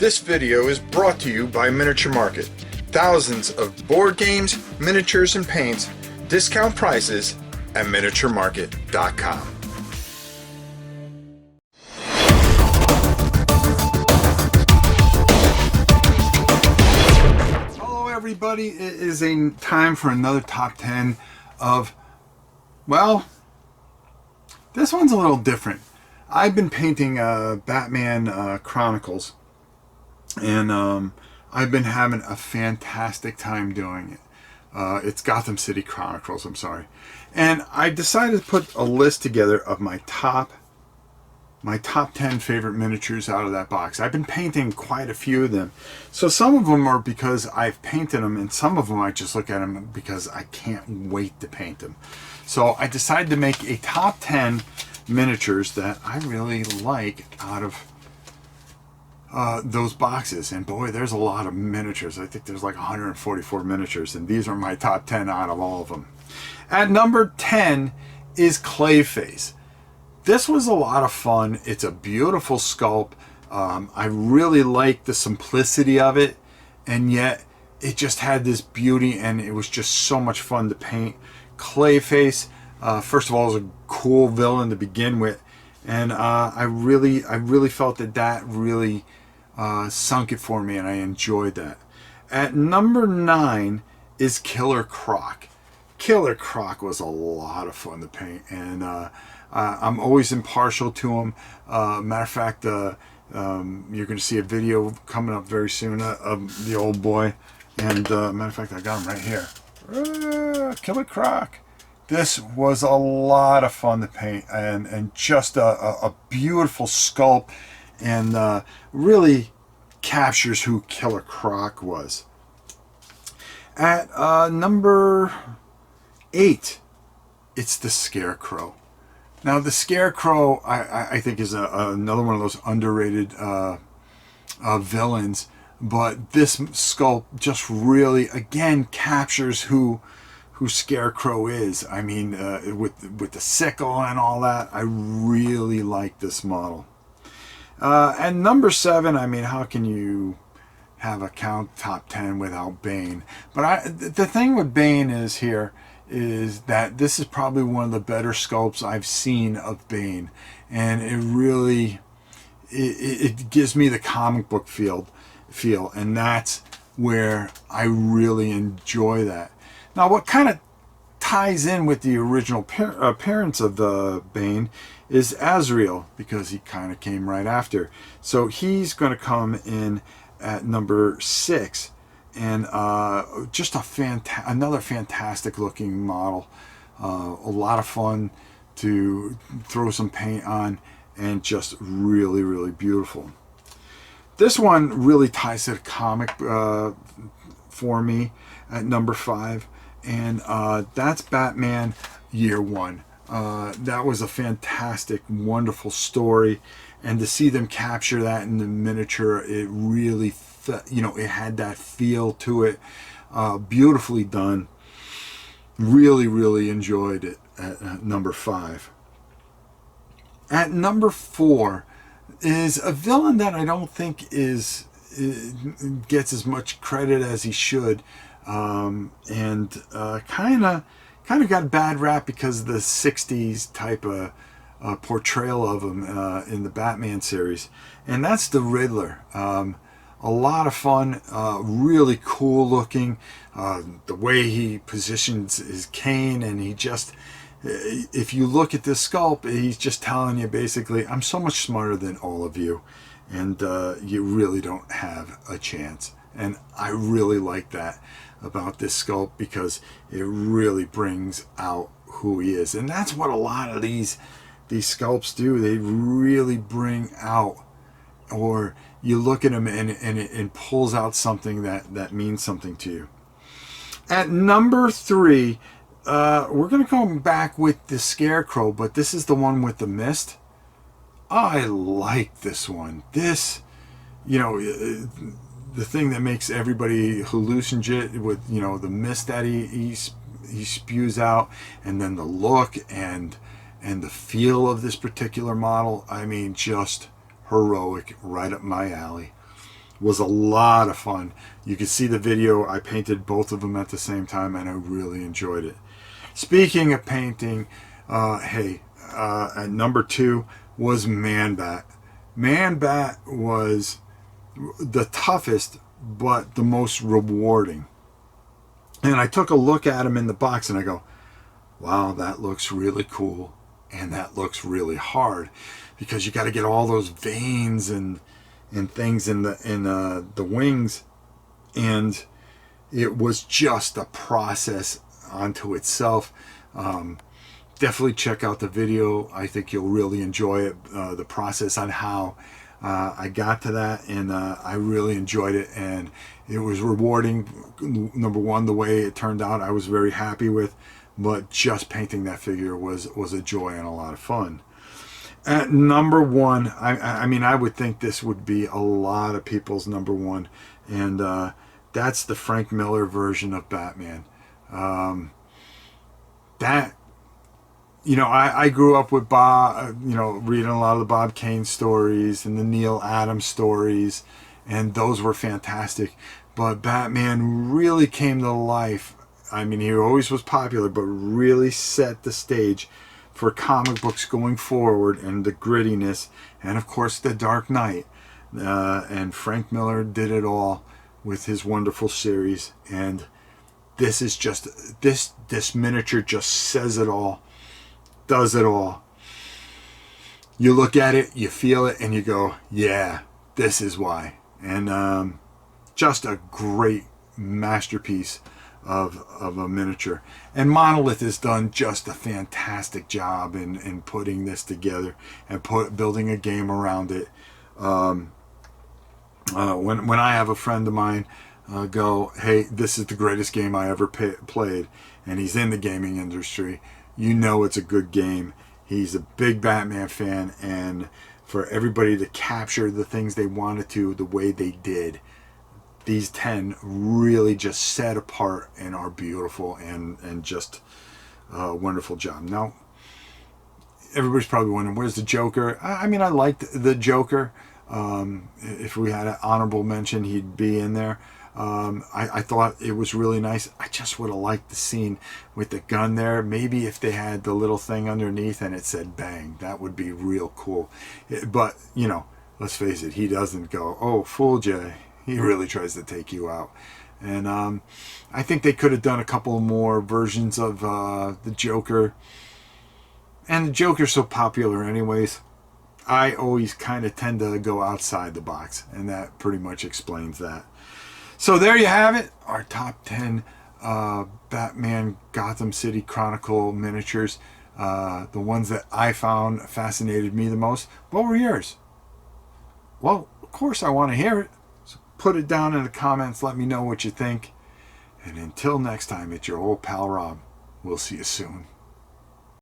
This video is brought to you by Miniature Market. Thousands of board games, miniatures, and paints, discount prices at miniaturemarket.com. Hello everybody, it is a time for another top 10 of, well, this one's a little different. I've been painting Batman Chronicles, and I've been having a fantastic time doing it. It's Gotham City Chronicles, I'm sorry. And I decided to put a list together of my top 10 favorite miniatures out of that box. I've been painting quite a few of them. So some of them are because I've painted them, and some of them I just look at them because I can't wait to paint them. So I decided to make a top 10 miniatures that I really like out of those boxes. And boy, there's a lot of miniatures. I think there's like 144 miniatures, and these are my top 10 out of all of them. At number 10 is Clayface. This was a lot of fun. It's a beautiful sculpt. I really like the simplicity of it, and yet it just had this beauty, and it was just so much fun to paint. Clayface, first of all, is a cool villain to begin with, and I really felt that really sunk it for me, and I enjoyed that. At number 9 is Killer Croc. Killer Croc was a lot of fun to paint, and I'm always impartial to him. Matter of fact, you're going to see a video coming up very soon of the old boy, and matter of fact, I got him right here. Killer Croc. This was a lot of fun to paint, and just a beautiful sculpt, and really captures who Killer Croc was. At number 8, it's the Scarecrow. Now, the Scarecrow, I think, is another one of those underrated villains, but this sculpt just really, again, captures who Scarecrow is. I mean, with the sickle and all that, I really like this model. And number 7, I mean, how can you have a count top 10 without Bane? But the thing with Bane is that this is probably one of the better sculpts I've seen of Bane, and it really it gives me the comic book feel, and that's where I really enjoy that. Now, what kind of ties in with the original appearance of the Bane is Azrael, because he kind of came right after. So he's going to come in at number 6, and just another fantastic looking model. A lot of fun to throw some paint on, and just really, really beautiful. This one really ties to the comic for me at number 5. And that's Batman Year One. That was a fantastic, wonderful story, and to see them capture that in the miniature, it really, it had that feel to it. Beautifully done. Really, really enjoyed it at number 5. At number 4 is a villain that I don't think gets as much credit as he should. And kind of got a bad rap because of the 60s type of portrayal of him in the Batman series, and that's the Riddler. A lot of fun, really cool looking, the way he positions his cane, and he just, if you look at this sculpt, he's just telling you basically, I'm so much smarter than all of you, and you really don't have a chance. And I really like that about this sculpt, because it really brings out who he is. And that's what a lot of these sculpts do. They really bring out, or you look at them and it pulls out something that means something to you. At number 3, we're going to come back with the Scarecrow, but this is the one with the mist. I like this one. This, the thing that makes everybody hallucinate with, the mist that he spews out, and then the look and the feel of this particular model. I mean, just heroic, right up my alley. was a lot of fun. You can see the video. I painted both of them at the same time, and I really enjoyed it. Speaking of painting, at number 2 was Man Bat. Man Bat was the toughest, but the most rewarding. And I took a look at him in the box, and I go, wow, that looks really cool, and that looks really hard, because you got to get all those veins and things in the wings, and it was just a process onto itself. Definitely check out the video. I think you'll really enjoy it, the process on how I got to that, and I really enjoyed it, and it was rewarding. Number one, the way it turned out, I was very happy with, but just painting that figure was a joy and a lot of fun. At number 1, I mean, I would think this would be a lot of people's number 1, and that's the Frank Miller version of Batman. I grew up with Bob, reading a lot of the Bob Kane stories and the Neil Adams stories, and those were fantastic. But Batman really came to life. I mean, he always was popular, but really set the stage for comic books going forward, and the grittiness, and of course the Dark Knight. And Frank Miller did it all with his wonderful series. And this is just, this miniature just says it all, does it all. You look at it, you feel it, and you go, yeah, this is why. And just a great masterpiece of a miniature. And Monolith has done just a fantastic job in putting this together and building a game around it. When I have a friend of mine go, hey, this is the greatest game I ever played, and he's in the gaming industry, you know it's a good game. He's a big Batman fan, and for everybody to capture the things they wanted to the way they did, these 10 really just set apart and are beautiful, and just a wonderful job. Now, everybody's probably wondering, where's the Joker? I mean, I liked the Joker. If we had an honorable mention, he'd be in there. I thought it was really nice. I just would have liked the scene with the gun there. Maybe if they had the little thing underneath and it said bang, that would be real cool. But, let's face it, he doesn't go, oh, fool Jay. He really tries to take you out. And I think they could have done a couple more versions of the Joker. And the Joker's so popular anyways, I always kind of tend to go outside the box. And that pretty much explains that. So there you have it. Our top 10 Batman Gotham City Chronicle miniatures. The ones that I found fascinated me the most. What were yours? Well, of course I want to hear it. Put it down in the comments. Let me know what you think. And until next time, it's your old pal Rob. We'll see you soon.